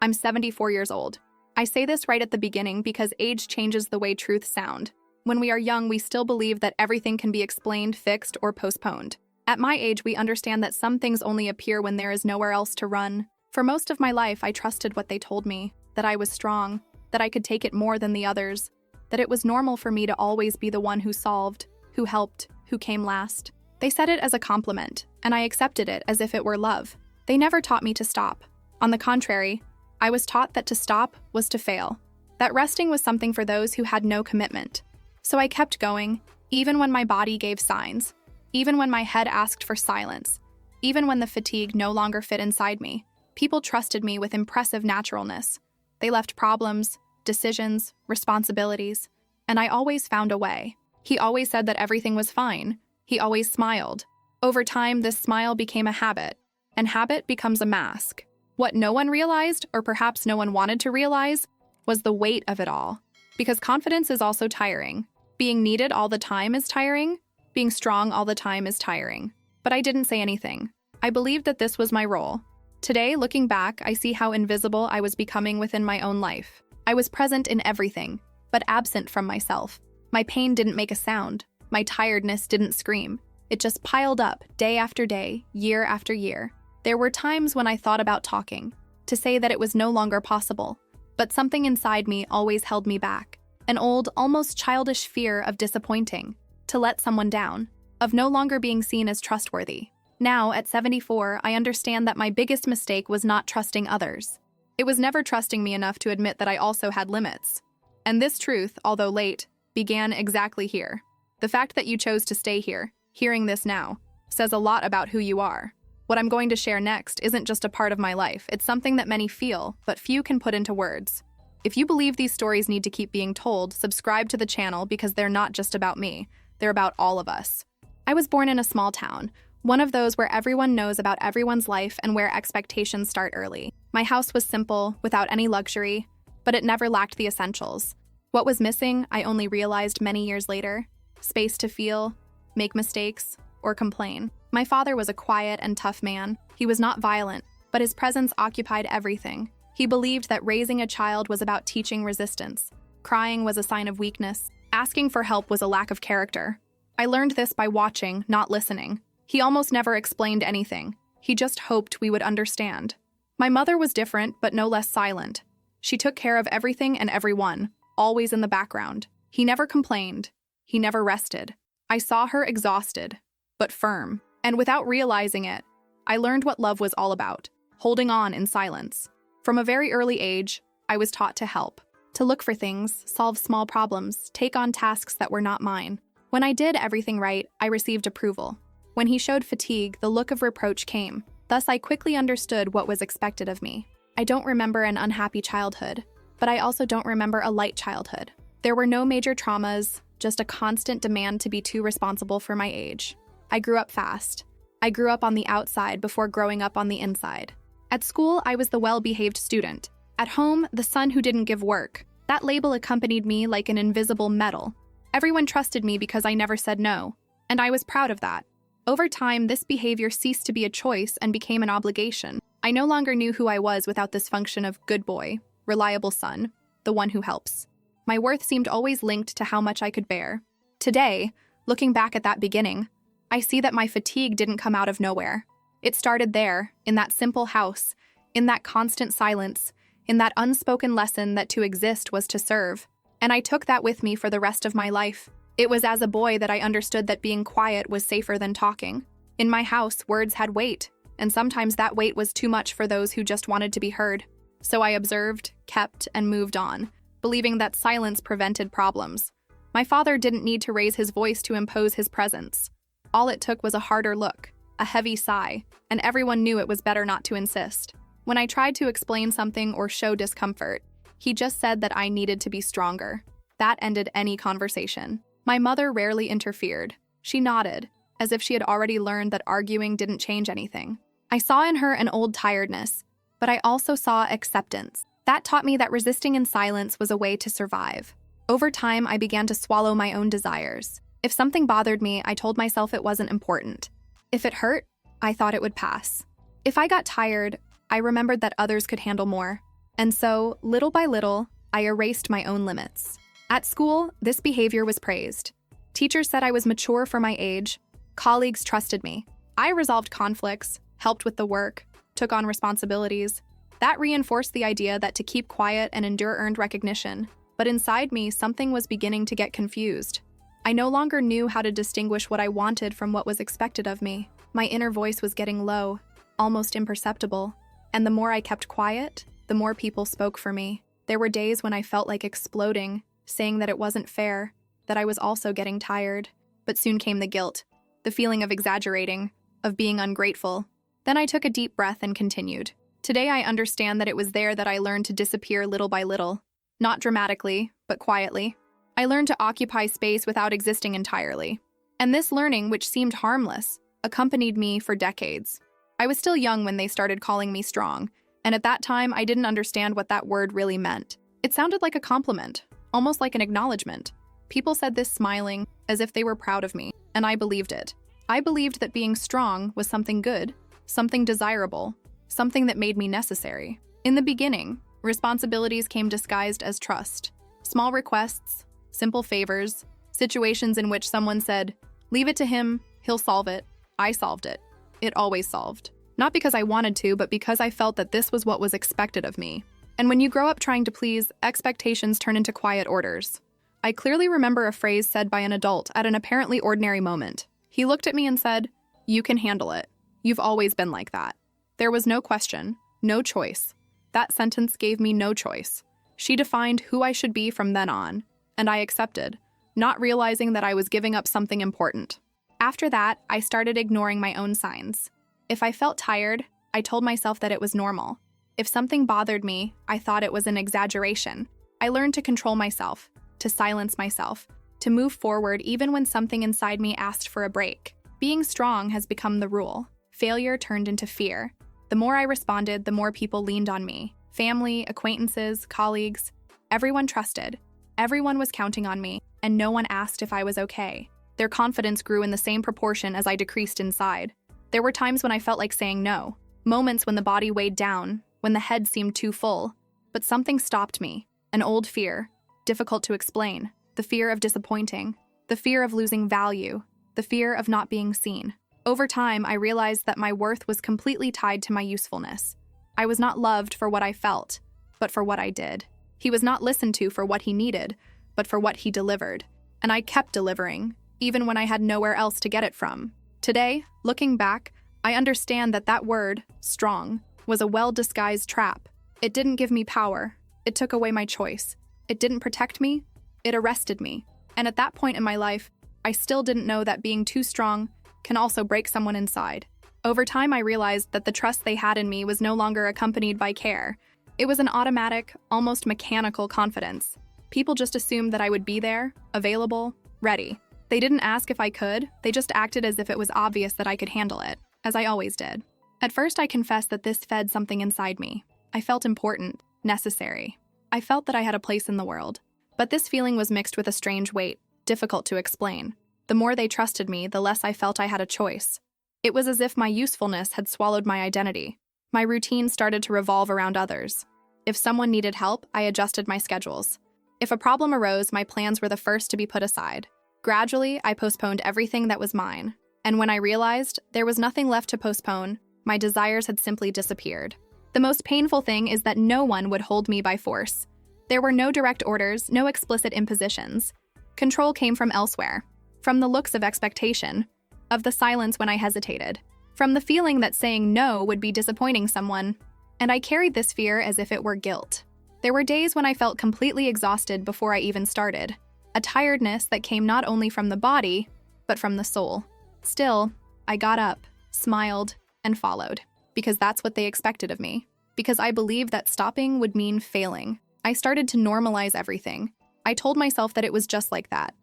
I'm 74 years old. I say this right at the beginning because age changes the way truths sound. When we are young, we still believe that everything can be explained, fixed, or postponed. At my age, we understand that some things only appear when there is nowhere else to run. For most of my life, I trusted what they told me, that I was strong, that I could take it more than the others, that it was normal for me to always be the one who solved, who helped, who came last. They said it as a compliment, and I accepted it as if it were love. They never taught me to stop. On the contrary, I was taught that to stop was to fail, that resting was something for those who had no commitment. So I kept going, even when my body gave signs, even when my head asked for silence, even when the fatigue no longer fit inside me. People trusted me with impressive naturalness. They left problems, decisions, responsibilities, and I always found a way. He always said that everything was fine. He always smiled. Over time, this smile became a habit, and habit becomes a mask. What no one realized, or perhaps no one wanted to realize, was the weight of it all. Because confidence is also tiring. Being needed all the time is tiring. Being strong all the time is tiring. But I didn't say anything. I believed that this was my role. Today, looking back, I see how invisible I was becoming within my own life. I was present in everything, but absent from myself. My pain didn't make a sound. My tiredness didn't scream. It just piled up day after day, year after year. There were times when I thought about talking, to say that it was no longer possible, but something inside me always held me back. An old, almost childish fear of disappointing, to let someone down, of no longer being seen as trustworthy. Now, at 74, I understand that my biggest mistake was not trusting others. It was never trusting me enough to admit that I also had limits. And this truth, although late, began exactly here. The fact that you chose to stay here, hearing this now, says a lot about who you are. What I'm going to share next isn't just a part of my life, it's something that many feel, but few can put into words. If you believe these stories need to keep being told, subscribe to the channel because they're not just about me, they're about all of us. I was born in a small town, one of those where everyone knows about everyone's life and where expectations start early. My house was simple, without any luxury, but it never lacked the essentials. What was missing, I only realized many years later: space to feel, make mistakes, or complain. My father was a quiet and tough man. He was not violent, but his presence occupied everything. He believed that raising a child was about teaching resistance. Crying was a sign of weakness. Asking for help was a lack of character. I learned this by watching, not listening. He almost never explained anything. He just hoped we would understand. My mother was different, but no less silent. She took care of everything and everyone, always in the background. He never complained. He never rested. I saw her exhausted, but firm. And without realizing it, I learned what love was all about, holding on in silence. From a very early age, I was taught to help, to look for things, solve small problems, take on tasks that were not mine. When I did everything right, I received approval. When he showed fatigue, the look of reproach came. Thus, I quickly understood what was expected of me. I don't remember an unhappy childhood, but I also don't remember a light childhood. There were no major traumas, just a constant demand to be too responsible for my age. I grew up fast. I grew up on the outside before growing up on the inside. At school, I was the well-behaved student. At home, the son who didn't give work. That label accompanied me like an invisible medal. Everyone trusted me because I never said no, and I was proud of that. Over time, this behavior ceased to be a choice and became an obligation. I no longer knew who I was without this function of good boy, reliable son, the one who helps. My worth seemed always linked to how much I could bear. Today, looking back at that beginning, I see that my fatigue didn't come out of nowhere. It started there, in that simple house, in that constant silence, in that unspoken lesson that to exist was to serve. And I took that with me for the rest of my life. It was as a boy that I understood that being quiet was safer than talking. In my house, words had weight, and sometimes that weight was too much for those who just wanted to be heard. So I observed, kept, and moved on, believing that silence prevented problems. My father didn't need to raise his voice to impose his presence. All it took was a harder look, a heavy sigh, and everyone knew it was better not to insist. When I tried to explain something or show discomfort, he just said that I needed to be stronger. That ended any conversation. My mother rarely interfered. She nodded, as if she had already learned that arguing didn't change anything. I saw in her an old tiredness, but I also saw acceptance. That taught me that resisting in silence was a way to survive. Over time, I began to swallow my own desires. If something bothered me, I told myself it wasn't important. If it hurt, I thought it would pass. If I got tired, I remembered that others could handle more. And so, little by little, I erased my own limits. At school, this behavior was praised. Teachers said I was mature for my age. Colleagues trusted me. I resolved conflicts, helped with the work, took on responsibilities. That reinforced the idea that to keep quiet and endure earned recognition. But inside me, something was beginning to get confused. I no longer knew how to distinguish what I wanted from what was expected of me. My inner voice was getting low, almost imperceptible. And the more I kept quiet, the more people spoke for me. There were days when I felt like exploding, saying that it wasn't fair, that I was also getting tired. But soon came the guilt, the feeling of exaggerating, of being ungrateful. Then I took a deep breath and continued. Today I understand that it was there that I learned to disappear little by little. Not dramatically, but quietly. I learned to occupy space without existing entirely. And this learning, which seemed harmless, accompanied me for decades. I was still young when they started calling me strong, and at that time I didn't understand what that word really meant. It sounded like a compliment, almost like an acknowledgement. People said this smiling, as if they were proud of me, and I believed it. I believed that being strong was something good, something desirable, something that made me necessary. In the beginning, responsibilities came disguised as trust. Small requests, simple favors, situations in which someone said, "Leave it to him, he'll solve it." I solved it. It always solved. Not because I wanted to, but because I felt that this was what was expected of me. And when you grow up trying to please, expectations turn into quiet orders. I clearly remember a phrase said by an adult at an apparently ordinary moment. He looked at me and said, "You can handle it. You've always been like that." There was no question, no choice. That sentence gave me no choice. She defined who I should be from then on, and I accepted, not realizing that I was giving up something important. After that, I started ignoring my own signs. If I felt tired, I told myself that it was normal. If something bothered me, I thought it was an exaggeration. I learned to control myself, to silence myself, to move forward even when something inside me asked for a break. Being strong has become the rule. Failure turned into fear. The more I responded, the more people leaned on me. Family, acquaintances, colleagues. Everyone trusted. Everyone was counting on me, and no one asked if I was okay. Their confidence grew in the same proportion as I decreased inside. There were times when I felt like saying no, moments when the body weighed down, when the head seemed too full. But something stopped me, an old fear, difficult to explain, the fear of disappointing, the fear of losing value, the fear of not being seen. Over time, I realized that my worth was completely tied to my usefulness. I was not loved for what I felt, but for what I did. He was not listened to for what he needed, but for what he delivered. And I kept delivering, even when I had nowhere else to get it from. Today, looking back, I understand that that word, strong, was a well-disguised trap. It didn't give me power. It took away my choice. It didn't protect me. It arrested me. And at that point in my life, I still didn't know that being too strong can also break someone inside. Over time, I realized that the trust they had in me was no longer accompanied by care. It was an automatic, almost mechanical confidence. People just assumed that I would be there, available, ready. They didn't ask if I could, they just acted as if it was obvious that I could handle it, as I always did. At first, I confess that this fed something inside me. I felt important, necessary. I felt that I had a place in the world. But this feeling was mixed with a strange weight, difficult to explain. The more they trusted me, the less I felt I had a choice. It was as if my usefulness had swallowed my identity. My routine started to revolve around others. If someone needed help, I adjusted my schedules. If a problem arose, my plans were the first to be put aside. Gradually, I postponed everything that was mine. And when I realized there was nothing left to postpone, my desires had simply disappeared. The most painful thing is that no one would hold me by force. There were no direct orders, no explicit impositions. Control came from elsewhere. From the looks of expectation, of the silence when I hesitated, from the feeling that saying no would be disappointing someone. And I carried this fear as if it were guilt. There were days when I felt completely exhausted before I even started. A tiredness that came not only from the body, but from the soul. Still, I got up, smiled, and followed. Because that's what they expected of me. Because I believed that stopping would mean failing. I started to normalize everything. I told myself that it was just like that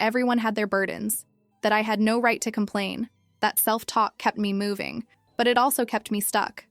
everyone had their burdens, that I had no right to complain. That self-talk kept me moving, but it also kept me stuck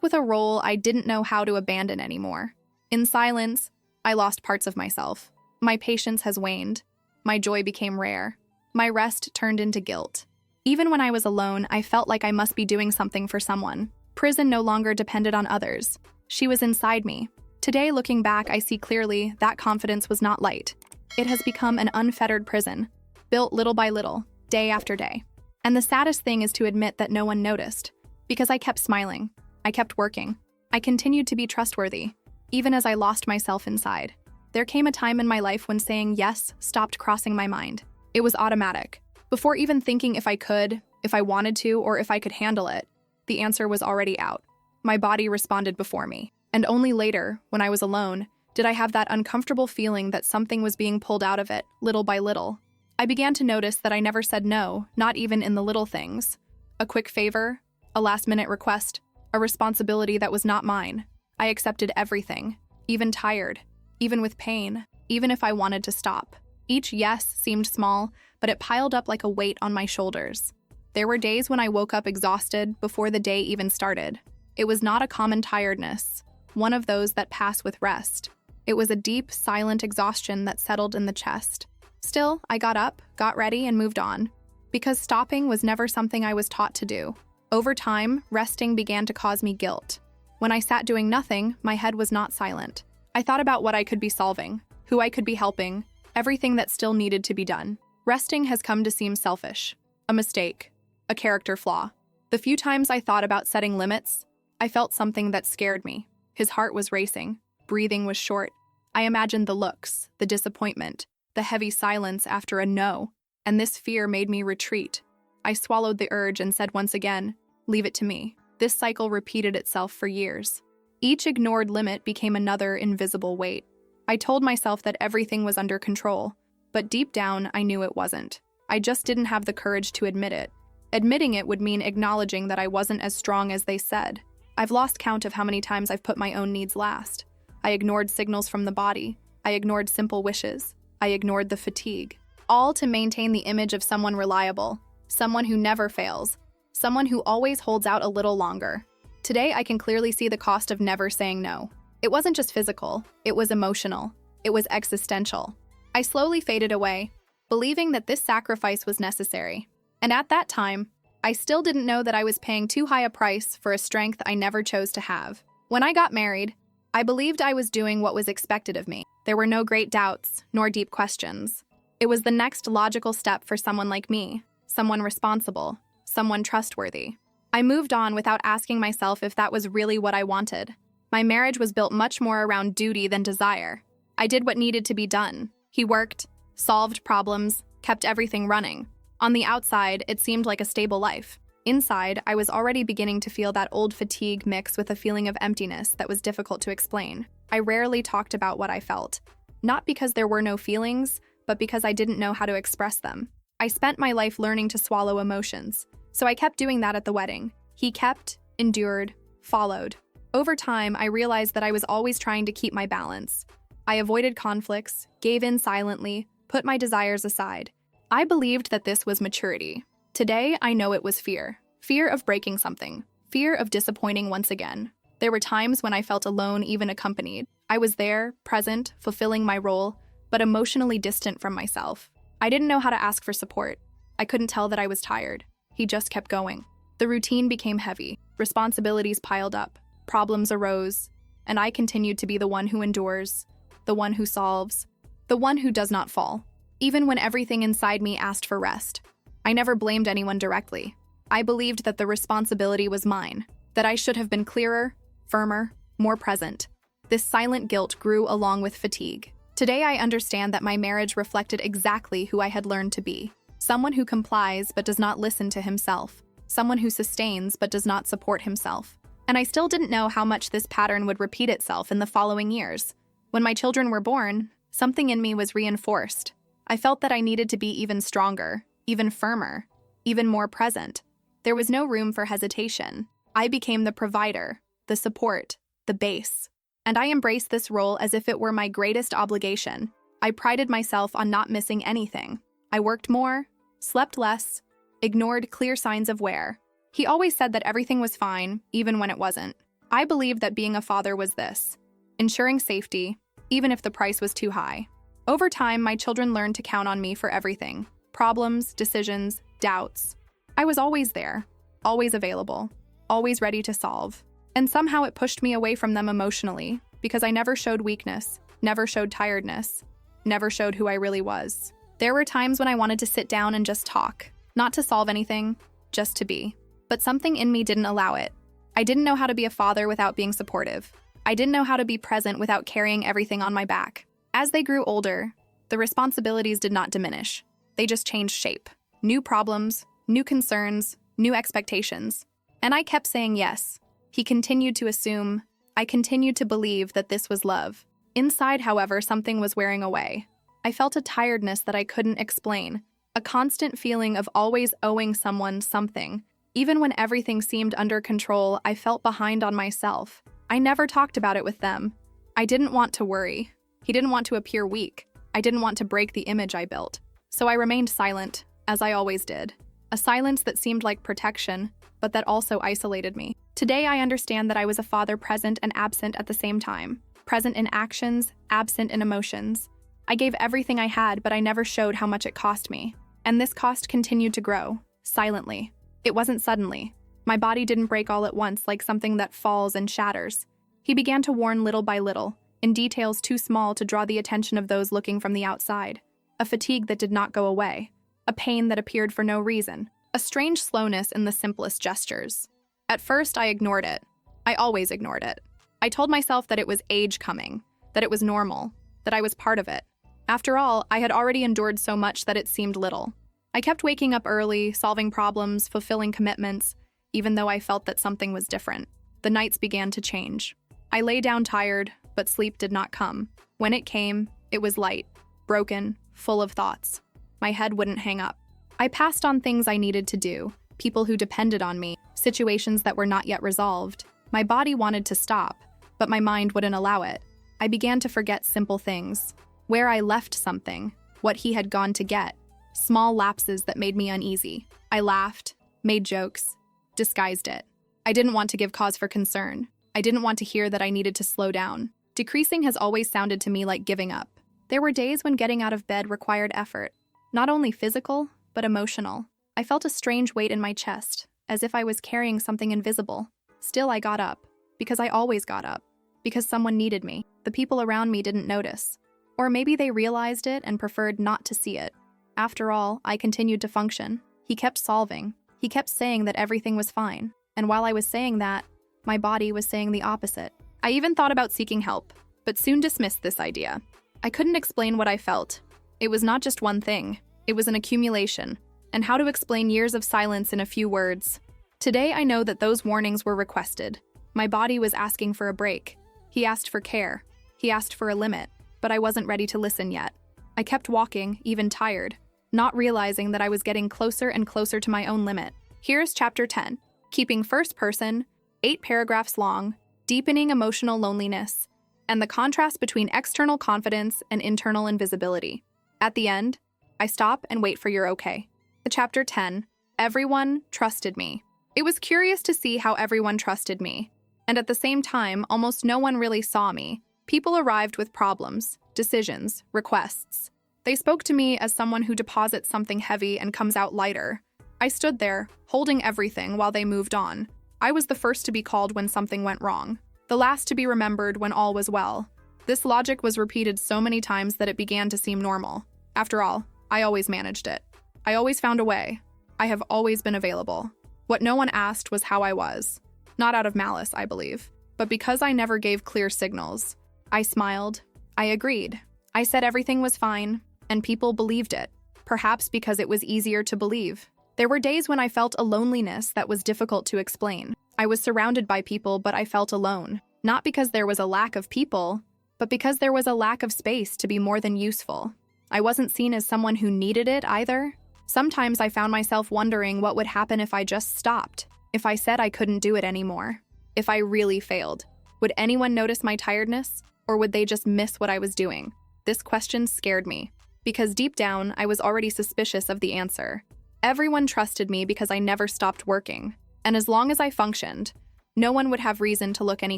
with a role I didn't know how to abandon anymore. In silence, I lost parts of myself. My patience has waned. My joy became rare. My rest turned into guilt. Even when I was alone, I felt like I must be doing something for someone. Prison no longer depended on others. She was inside me, Today, looking back, I see clearly that confidence was not light. It has become an unfettered prison, built little by little, day after day. And the saddest thing is to admit that no one noticed, because I kept smiling, I kept working, I continued to be trustworthy, even as I lost myself inside. There came a time in my life when saying yes stopped crossing my mind. It was automatic. Before even thinking if I could, if I wanted to, or if I could handle it, the answer was already out. My body responded before me. And only later, when I was alone, did I have that uncomfortable feeling that something was being pulled out of it, little by little. I began to notice that I never said no, not even in the little things. A quick favor, a last-minute request, a responsibility that was not mine. I accepted everything, even tired, even with pain, even if I wanted to stop. Each yes seemed small, but it piled up like a weight on my shoulders. There were days when I woke up exhausted before the day even started. It was not a common tiredness, one of those that pass with rest. It was a deep, silent exhaustion that settled in the chest. Still, I got up, got ready, and moved on. Because stopping was never something I was taught to do. Over time, resting began to cause me guilt. When I sat doing nothing, my head was not silent. I thought about what I could be solving, who I could be helping, everything that still needed to be done. Resting has come to seem selfish, a mistake, a character flaw. The few times I thought about setting limits, I felt something that scared me. His heart was racing, breathing was short. I imagined the looks, the disappointment, the heavy silence after a no, and this fear made me retreat. I swallowed the urge and said once again, "Leave it to me." This cycle repeated itself for years. Each ignored limit became another invisible weight. I told myself that everything was under control, but deep down I knew it wasn't. I just didn't have the courage to admit it. Admitting it would mean acknowledging that I wasn't as strong as they said. I've lost count of how many times I've put my own needs last. I ignored signals from the body. I ignored simple wishes. I ignored the fatigue. All to maintain the image of someone reliable, someone who never fails, someone who always holds out a little longer. Today, I can clearly see the cost of never saying no. It wasn't just physical, it was emotional, it was existential. I slowly faded away, believing that this sacrifice was necessary. And at that time, I still didn't know that I was paying too high a price for a strength I never chose to have. When I got married, I believed I was doing what was expected of me. There were no great doubts, nor deep questions. It was the next logical step for someone like me, someone responsible, someone trustworthy. I moved on without asking myself if that was really what I wanted. My marriage was built much more around duty than desire. I did what needed to be done. He worked, solved problems, kept everything running. On the outside, it seemed like a stable life. Inside, I was already beginning to feel that old fatigue mixed with a feeling of emptiness that was difficult to explain. I rarely talked about what I felt. Not because there were no feelings, but because I didn't know how to express them. I spent my life learning to swallow emotions, so I kept doing that at the wedding. He kept, endured, followed. Over time, I realized that I was always trying to keep my balance. I avoided conflicts, gave in silently, put my desires aside. I believed that this was maturity. Today, I know it was fear. Fear of breaking something. Fear of disappointing once again. There were times when I felt alone, even accompanied. I was there, present, fulfilling my role, but emotionally distant from myself. I didn't know how to ask for support. I couldn't tell that I was tired. He just kept going. The routine became heavy. Responsibilities piled up. Problems arose. And I continued to be the one who endures, the one who solves, the one who does not fall. Even when everything inside me asked for rest. I never blamed anyone directly. I believed that the responsibility was mine, that I should have been clearer, firmer, more present. This silent guilt grew along with fatigue. Today I understand that my marriage reflected exactly who I had learned to be. Someone who complies but does not listen to himself. Someone who sustains but does not support himself. And I still didn't know how much this pattern would repeat itself in the following years. When my children were born, something in me was reinforced. I felt that I needed to be even stronger, even firmer, even more present. There was no room for hesitation. I became the provider, the support, the base. And I embraced this role as if it were my greatest obligation. I prided myself on not missing anything. I worked more, slept less, ignored clear signs of wear. He always said that everything was fine, even when it wasn't. I believed that being a father was this: ensuring safety, even if the price was too high. Over time, my children learned to count on me for everything. Problems, decisions, doubts. I was always there, always available, always ready to solve. And somehow it pushed me away from them emotionally, because I never showed weakness, never showed tiredness, never showed who I really was. There were times when I wanted to sit down and just talk, not to solve anything, just to be. But something in me didn't allow it. I didn't know how to be a father without being supportive. I didn't know how to be present without carrying everything on my back. As they grew older, the responsibilities did not diminish. They just changed shape. New problems, new concerns, new expectations. And I kept saying yes. He continued to assume. I continued to believe that this was love. Inside, however, something was wearing away. I felt a tiredness that I couldn't explain, a constant feeling of always owing someone something. Even when everything seemed under control, I felt behind on myself. I never talked about it with them. I didn't want to worry. He didn't want to appear weak. I didn't want to break the image I built. So I remained silent, as I always did. A silence that seemed like protection, but that also isolated me. Today I understand that I was a father present and absent at the same time. Present in actions, absent in emotions. I gave everything I had, but I never showed how much it cost me. And this cost continued to grow, silently. It wasn't suddenly. My body didn't break all at once like something that falls and shatters. He began to warn little by little, in details too small to draw the attention of those looking from the outside. A fatigue that did not go away. A pain that appeared for no reason. A strange slowness in the simplest gestures. At first, I ignored it. I always ignored it. I told myself that it was age coming, that it was normal, that I was part of it. After all, I had already endured so much that it seemed little. I kept waking up early, solving problems, fulfilling commitments, even though I felt that something was different. The nights began to change. I lay down tired, but sleep did not come. When it came, it was light, broken, full of thoughts. My head wouldn't hang up. I passed on things I needed to do, people who depended on me, situations that were not yet resolved. My body wanted to stop, but my mind wouldn't allow it. I began to forget simple things. Where I left something, what he had gone to get. Small lapses that made me uneasy. I laughed, made jokes, disguised it. I didn't want to give cause for concern. I didn't want to hear that I needed to slow down. Decreasing has always sounded to me like giving up. There were days when getting out of bed required effort. Not only physical, but emotional. I felt a strange weight in my chest, as if I was carrying something invisible. Still, I got up, because I always got up, because someone needed me. The people around me didn't notice. Or maybe they realized it and preferred not to see it. After all, I continued to function. He kept solving. He kept saying that everything was fine. And while I was saying that, my body was saying the opposite. I even thought about seeking help, but soon dismissed this idea. I couldn't explain what I felt. It was not just one thing. It was an accumulation. And how to explain years of silence in a few words. Today, I know that those warnings were requested. My body was asking for a break. He asked for care. He asked for a limit. But I wasn't ready to listen yet. I kept walking, even tired, not realizing that I was getting closer and closer to my own limit. Here's Chapter 10, Keeping First Person, 8 paragraphs long, Deepening Emotional Loneliness, and the contrast between external confidence and internal invisibility. At the end, I stop and wait for your okay. Chapter 10, Everyone Trusted Me. It was curious to see how everyone trusted me, and at the same time, almost no one really saw me. People arrived with problems, decisions, requests. They spoke to me as someone who deposits something heavy and comes out lighter. I stood there, holding everything while they moved on. I was the first to be called when something went wrong, the last to be remembered when all was well. This logic was repeated so many times that it began to seem normal. After all, I always managed it. I always found a way. I have always been available. What no one asked was how I was. Not out of malice, I believe, but because I never gave clear signals. I smiled. I agreed. I said everything was fine, and people believed it, perhaps because it was easier to believe. There were days when I felt a loneliness that was difficult to explain. I was surrounded by people, but I felt alone. Not because there was a lack of people, but because there was a lack of space to be more than useful. I wasn't seen as someone who needed it either. Sometimes I found myself wondering what would happen if I just stopped, if I said I couldn't do it anymore, if I really failed. Would anyone notice my tiredness? Or would they just miss what I was doing? This question scared me, because deep down, I was already suspicious of the answer. Everyone trusted me because I never stopped working, and as long as I functioned, no one would have reason to look any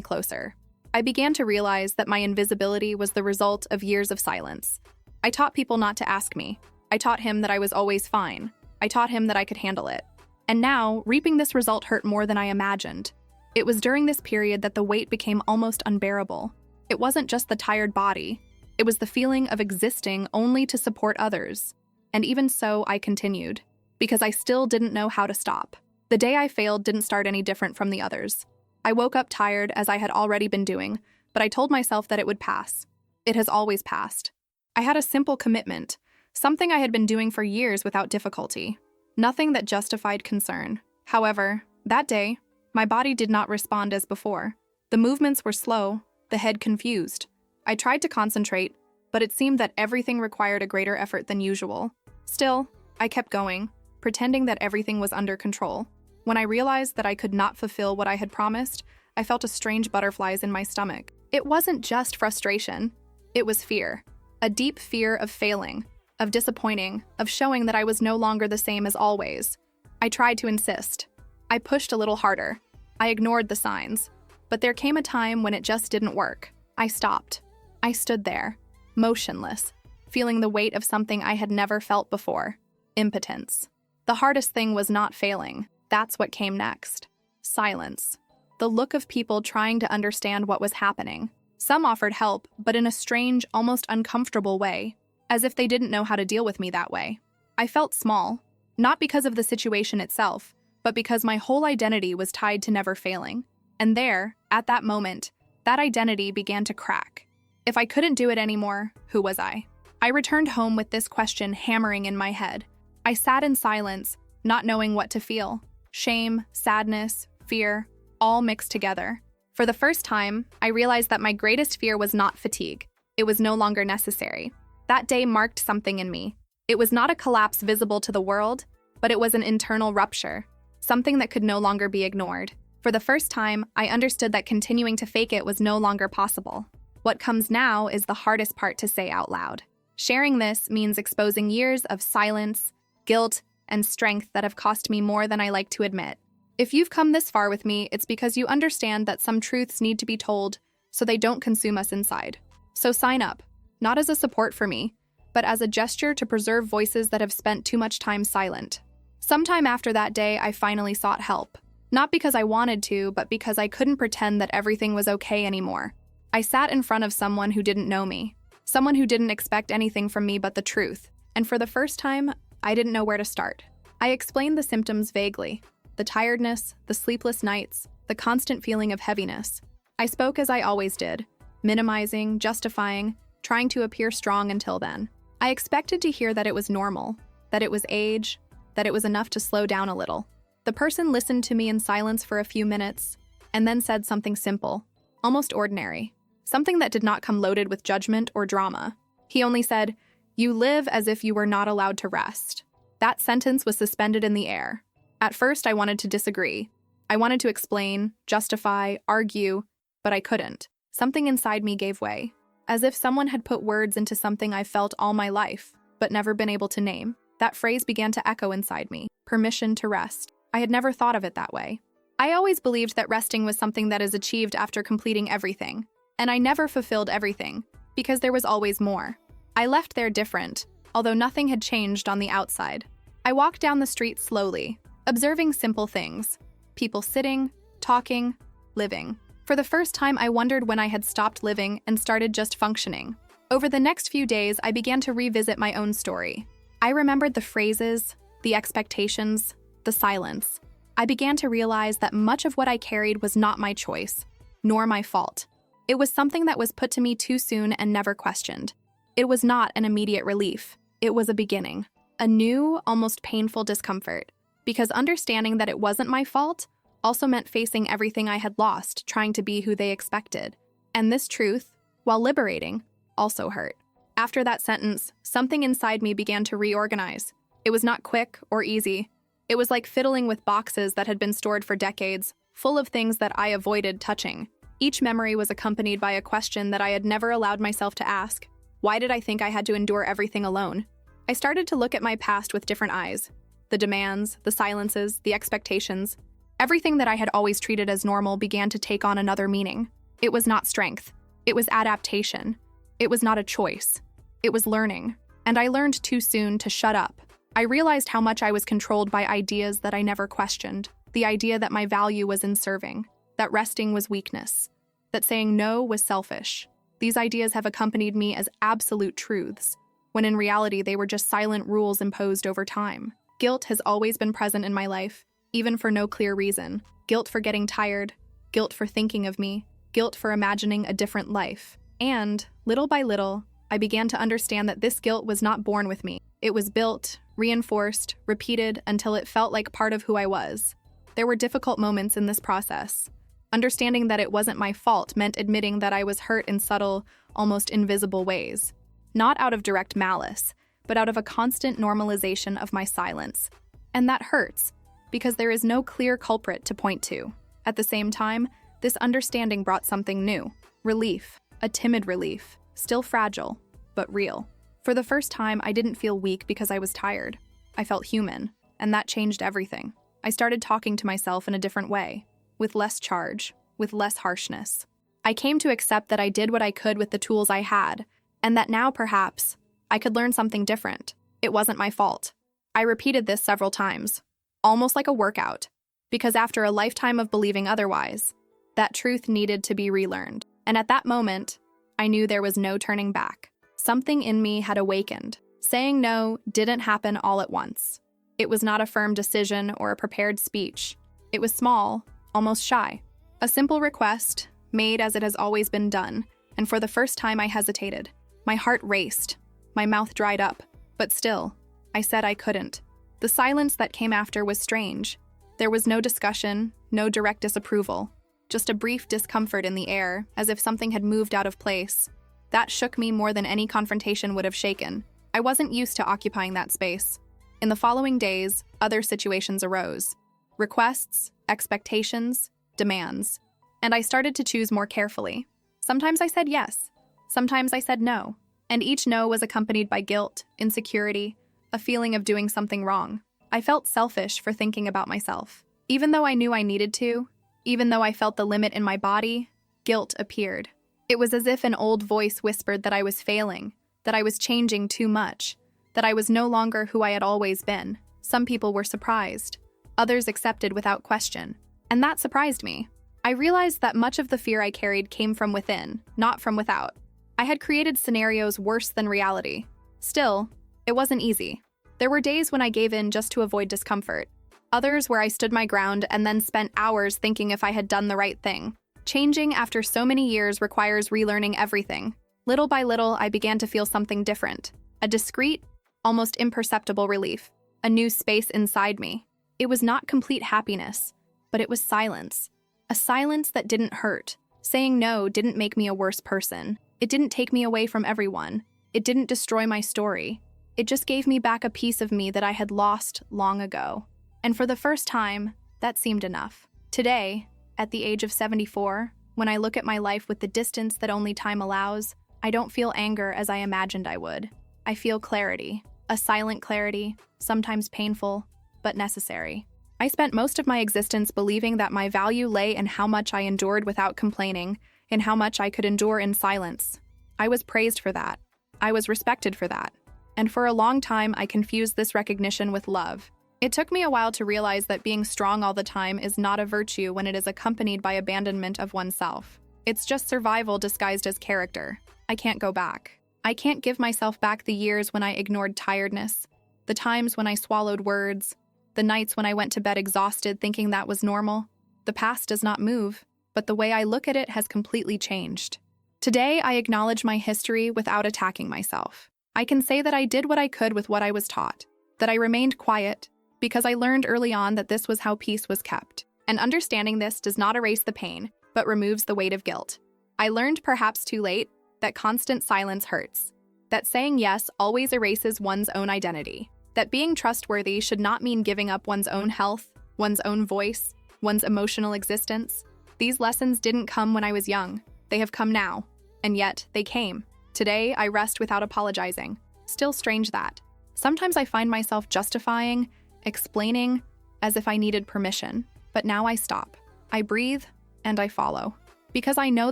closer. I began to realize that my invisibility was the result of years of silence. I taught people not to ask me. I taught him that I was always fine. I taught him that I could handle it. And now, reaping this result hurt more than I imagined. It was during this period that the weight became almost unbearable. It wasn't just the tired body. It was the feeling of existing only to support others. And even so, I continued, because I still didn't know how to stop. The day I failed didn't start any different from the others. I woke up tired, as I had already been doing, but I told myself that it would pass. It has always passed. I had a simple commitment, something I had been doing for years without difficulty. Nothing that justified concern. However, that day, my body did not respond as before. The movements were slow, the head confused. I tried to concentrate, but it seemed that everything required a greater effort than usual. Still, I kept going, pretending that everything was under control. When I realized that I could not fulfill what I had promised, I felt a strange butterflies in my stomach. It wasn't just frustration. It was fear. A deep fear of failing, of disappointing, of showing that I was no longer the same as always. I tried to insist. I pushed a little harder. I ignored the signs. But there came a time when it just didn't work. I stopped. I stood there, motionless, feeling the weight of something I had never felt before: impotence. The hardest thing was not failing. That's what came next. Silence. The look of people trying to understand what was happening. Some offered help, but in a strange, almost uncomfortable way, as if they didn't know how to deal with me that way. I felt small, not because of the situation itself, but because my whole identity was tied to never failing. And there, at that moment, that identity began to crack. If I couldn't do it anymore, who was I? I returned home with this question hammering in my head. I sat in silence, not knowing what to feel. Shame, sadness, fear, all mixed together. For the first time, I realized that my greatest fear was not fatigue. It was no longer necessary. That day marked something in me. It was not a collapse visible to the world, but it was an internal rupture, something that could no longer be ignored. For the first time, I understood that continuing to fake it was no longer possible. What comes now is the hardest part to say out loud. Sharing this means exposing years of silence, guilt, and strength that have cost me more than I like to admit. If you've come this far with me, it's because you understand that some truths need to be told so they don't consume us inside. So sign up, not as a support for me, but as a gesture to preserve voices that have spent too much time silent. Sometime after that day, I finally sought help. Not because I wanted to, but because I couldn't pretend that everything was okay anymore. I sat in front of someone who didn't know me, someone who didn't expect anything from me but the truth, and for the first time, I didn't know where to start. I explained the symptoms vaguely: the tiredness, the sleepless nights, the constant feeling of heaviness. I spoke as I always did, minimizing, justifying, trying to appear strong until then. I expected to hear that it was normal, that it was age, that it was enough to slow down a little. The person listened to me in silence for a few minutes, and then said something simple, almost ordinary, something that did not come loaded with judgment or drama. He only said, "You live as if you were not allowed to rest." That sentence was suspended in the air. At first, I wanted to disagree. I wanted to explain, justify, argue, but I couldn't. Something inside me gave way, as if someone had put words into something I felt all my life, but never been able to name. That phrase began to echo inside me: permission to rest. I had never thought of it that way. I always believed that resting was something that is achieved after completing everything, and I never fulfilled everything, because there was always more. I left there different, although nothing had changed on the outside. I walked down the street slowly, observing simple things: people sitting, talking, living. For the first time, I wondered when I had stopped living and started just functioning. Over the next few days, I began to revisit my own story. I remembered the phrases, the expectations, the silence. I began to realize that much of what I carried was not my choice, nor my fault. It was something that was put to me too soon and never questioned. It was not an immediate relief. It was a beginning, a new, almost painful discomfort, because understanding that it wasn't my fault also meant facing everything I had lost trying to be who they expected. And this truth, while liberating, also hurt. After that sentence, something inside me began to reorganize. It was not quick or easy. It was like fiddling with boxes that had been stored for decades, full of things that I avoided touching. Each memory was accompanied by a question that I had never allowed myself to ask. Why did I think I had to endure everything alone? I started to look at my past with different eyes. The demands, the silences, the expectations. Everything that I had always treated as normal began to take on another meaning. It was not strength. It was adaptation. It was not a choice. It was learning. And I learned too soon to shut up. I realized how much I was controlled by ideas that I never questioned. The idea that my value was in serving, that resting was weakness, that saying no was selfish. These ideas have accompanied me as absolute truths, when in reality they were just silent rules imposed over time. Guilt has always been present in my life, even for no clear reason. Guilt for getting tired, guilt for thinking of me, guilt for imagining a different life. And, little by little, I began to understand that this guilt was not born with me. It was built, reinforced, repeated until it felt like part of who I was. There were difficult moments in this process. Understanding that it wasn't my fault meant admitting that I was hurt in subtle, almost invisible ways. Not out of direct malice, but out of a constant normalization of my silence. And that hurts, because there is no clear culprit to point to. At the same time, this understanding brought something new. Relief. A timid relief. Still fragile, but real. For the first time, I didn't feel weak because I was tired. I felt human, and that changed everything. I started talking to myself in a different way, with less charge, with less harshness. I came to accept that I did what I could with the tools I had, and that now, perhaps, I could learn something different. It wasn't my fault. I repeated this several times, almost like a workout, because after a lifetime of believing otherwise, that truth needed to be relearned. And at that moment, I knew there was no turning back. Something in me had awakened. Saying no didn't happen all at once. It was not a firm decision or a prepared speech. It was small, almost shy. A simple request, made as it has always been done, and for the first time I hesitated. My heart raced. My mouth dried up. But still, I said I couldn't. The silence that came after was strange. There was no discussion, no direct disapproval. Just a brief discomfort in the air, as if something had moved out of place. That shook me more than any confrontation would have shaken. I wasn't used to occupying that space. In the following days, other situations arose. Requests, expectations, demands. And I started to choose more carefully. Sometimes I said yes. Sometimes I said no. And each no was accompanied by guilt, insecurity, a feeling of doing something wrong. I felt selfish for thinking about myself. Even though I knew I needed to, even though I felt the limit in my body, guilt appeared. It was as if an old voice whispered that I was failing, that I was changing too much, that I was no longer who I had always been. Some people were surprised. Others accepted without question. And that surprised me. I realized that much of the fear I carried came from within, not from without. I had created scenarios worse than reality. Still, it wasn't easy. There were days when I gave in just to avoid discomfort. Others where I stood my ground and then spent hours thinking if I had done the right thing. Changing after so many years requires relearning everything. Little by little, I began to feel something different. A discreet, almost imperceptible relief. A new space inside me. It was not complete happiness, but it was silence. A silence that didn't hurt. Saying no didn't make me a worse person. It didn't take me away from everyone. It didn't destroy my story. It just gave me back a piece of me that I had lost long ago. And for the first time, that seemed enough. Today, at the age of 74, when I look at my life with the distance that only time allows, I don't feel anger as I imagined I would. I feel clarity. A silent clarity, sometimes painful, but necessary. I spent most of my existence believing that my value lay in how much I endured without complaining, in how much I could endure in silence. I was praised for that. I was respected for that. And for a long time, I confused this recognition with love. It took me a while to realize that being strong all the time is not a virtue when it is accompanied by abandonment of oneself. It's just survival disguised as character. I can't go back. I can't give myself back the years when I ignored tiredness, the times when I swallowed words, the nights when I went to bed exhausted thinking that was normal. The past does not move, but the way I look at it has completely changed. Today, I acknowledge my history without attacking myself. I can say that I did what I could with what I was taught, that I remained quiet, because I learned early on that this was how peace was kept. And understanding this does not erase the pain, but removes the weight of guilt. I learned, perhaps too late, that constant silence hurts, that saying yes always erases one's own identity, that being trustworthy should not mean giving up one's own health, one's own voice, one's emotional existence. These lessons didn't come when I was young. They have come now, and yet they came. Today, I rest without apologizing. Still strange that. Sometimes I find myself justifying, explaining, as if I needed permission. But now I stop. I breathe, and I follow. Because I know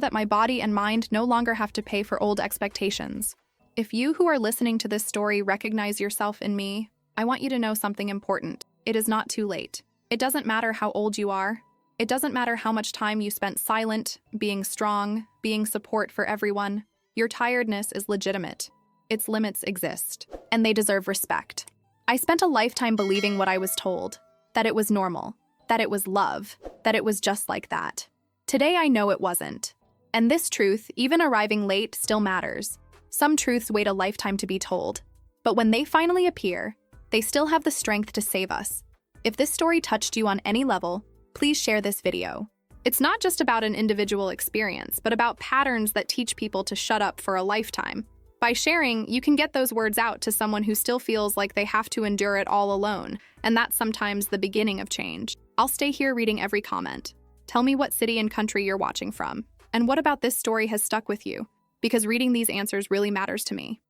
that my body and mind no longer have to pay for old expectations. If you who are listening to this story recognize yourself in me, I want you to know something important. It is not too late. It doesn't matter how old you are. It doesn't matter how much time you spent silent, being strong, being support for everyone. Your tiredness is legitimate. Its limits exist, and they deserve respect. I spent a lifetime believing what I was told, that it was normal, that it was love, that it was just like that. Today I know it wasn't. And this truth, even arriving late, still matters. Some truths wait a lifetime to be told, but when they finally appear, they still have the strength to save us. If this story touched you on any level, please share this video. It's not just about an individual experience, but about patterns that teach people to shut up for a lifetime. By sharing, you can get those words out to someone who still feels like they have to endure it all alone, and that's sometimes the beginning of change. I'll stay here reading every comment. Tell me what city and country you're watching from, and what about this story has stuck with you, because reading these answers really matters to me.